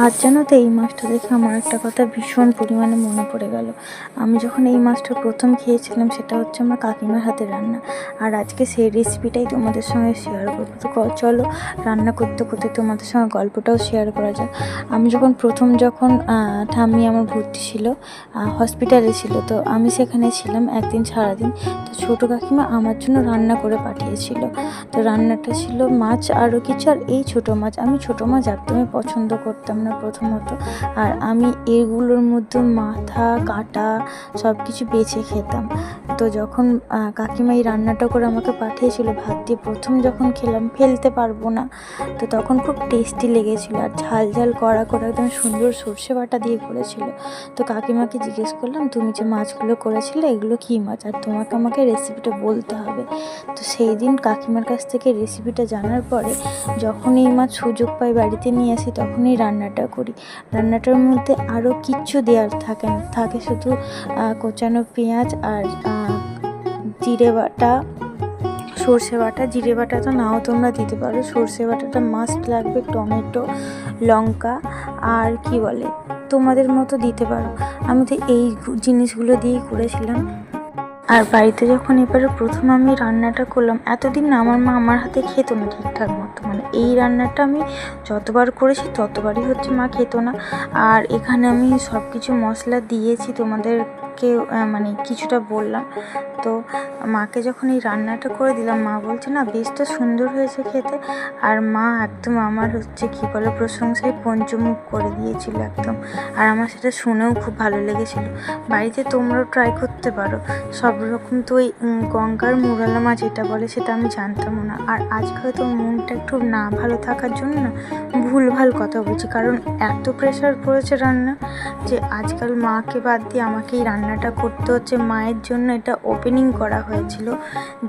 আজ জানো তো এই মাছটা দেখে আমার একটা কথা ভীষণ পরিমাণে মনে পড়ে গেল। আমি যখন এই মাছটা প্রথম খেয়েছিলাম সেটা হচ্ছে আমার কাকিমার হাতে রান্না। আর আজকে সেই রেসিপিটাই তোমাদের সঙ্গে শেয়ার করবো। তো চলো রান্না করতে করতে তোমাদের সঙ্গে গল্পটাও শেয়ার করা যাক। আমি যখন ঠাম্মি আমার ভর্তি ছিল, হসপিটালে ছিল, তো আমি সেখানে ছিলাম একদিন সারাদিন। তো ছোটো কাকিমা আমার জন্য রান্না করে পাঠিয়েছিল। তো রান্নাটা ছিল মাছ আরও কিছু, আর এই ছোটো মাছ, আমি ছোটো মাছ একদমই পছন্দ করতাম না প্রথমত। আর আমি এগুলোর মধ্যে মাথা কাটা সব কিছু বেছে খেতাম। তো যখন কাকিমা এই রান্নাটা করে আমাকে পাঠিয়েছিল, ভাত দিয়ে প্রথম যখন খেলাম, ফেলতে পারবো না, তো তখন খুব টেস্টি লেগেছিলো। আর ঝাল ঝাল কড়া করে একদম সুন্দর সর্ষে বাটা দিয়ে করেছিল। তো কাকিমাকে জিজ্ঞেস করলাম, তুমি যে মাছগুলো করেছিলে এগুলো কী মাছ, আর তোমাকে আমাকে রেসিপিটা বলতে হবে। তো সেই দিন কাকিমার কাছ থেকে রেসিপিটা জানার পরে যখন এই মাছ সুযোগ পাই বাড়িতে নিয়ে আসি, তখনই রান্নাটা করি। রান্নাটার মধ্যে আরও কিচ্ছু দেওয়ার থাকে না, থাকে শুধু কোচানো পেঁয়াজ আর জিরে বাটা, সর্ষে বাটা। জিরে বাটা তো নাও তোমরা দিতে পারো, সর্ষে বাটাটা মাস্ট লাগবে, টমেটো, লঙ্কা, আর কি বলে তোমাদের মতো দিতে পারো। আমি তো এই জিনিসগুলো দিয়েই করেছিলাম। আর বাড়িতে যখন এবারে প্রথম আমি রান্নাটা করলাম, এতদিন না আমার মা আমার হাতে খেতো না ঠিকঠাক মতো, মানে এই রান্নাটা আমি যতবার করেছি ততবারই হচ্ছে মা খেতো না। আর এখানে আমি সব কিছু মশলা দিয়েছি, তোমাদেরকে মানে কিছুটা বললাম। তো মাকে যখন এই রান্নাটা করে দিলাম, মা বলছে না বেশ তো সুন্দর হয়েছে খেতে। আর মা একদম আমার হচ্ছে কী বলে প্রশংসায় পঞ্চমুখ করে দিয়েছিল একদম। আর আমার সেটা শুনেও খুব ভালো লেগেছিলো। বাড়িতে তোমরাও ট্রাই করতে পারো সব রকম। তো ওই গঙ্গার মুরালা মাছ যেটা বলে সেটা আমি জানতামও না। আর আজকে হয়তো মনটা একটু না ভালো থাকার জন্য না ভুলভাল কথা বলছি, কারণ এত প্রেশার পড়েছে রান্না যে আজকাল মাকে বাদ দিয়ে আমাকেই রান্নাটা করতে হচ্ছে। মায়ের জন্য এটা ওপেনিং করা হয়েছিল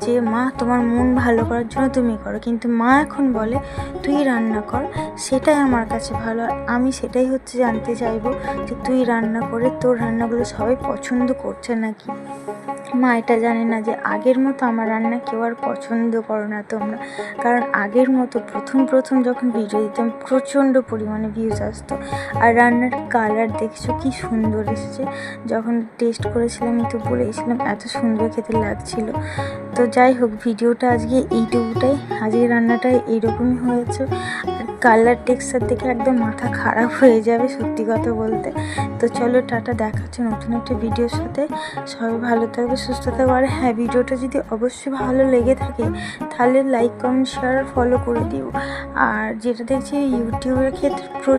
যে মা তোমার মন ভালো করার জন্য তুমি করো, কিন্তু মা এখন বলে তুই রান্না কর, সেটাই আমার কাছে ভালো। আর আমি সেটাই হচ্ছে জানতে চাইবো যে তুই রান্না করে তোর রান্নাগুলো সবাই পছন্দ করছে নাকি। মা এটা জানে না যে আগের মতো আমার রান্না কেউ আর পছন্দ করো না তোমরা, কারণ আগের মতো প্রথম যখন ভিডিও দিতাম প্রচণ্ড পরিমাণে ভিউজ আসতো। আর রান্নার কালার দেখছো কি সুন্দর এসেছে, যখন টেস্ট করেছিলাম আমি তো বলেছিলাম এত সুন্দর খেতে লাগছিল। তো যাই হোক, ভিডিওটা আজকে এইটুকুটাই, আজকে রান্নাটা এইরকমই হয়েছে। আর কালার টেক্সচার দেখে একদম মাথা খারাপ হয়ে যাবে সত্যি কথা বলতে। তো চলো টাটা, দেখা হচ্ছে নতুন একটা ভিডিওর সাথে। সবাই ভালো থাকবে, সুস্থ থাকবে। আর হ্যাঁ, ভিডিওটা যদি অবশ্যই ভালো লেগে থাকে তাহলে লাইক, কমেন্ট, শেয়ার, ফলো করে দিও। আর যেটা দেখছি ইউটিউবের ক্ষেত্রে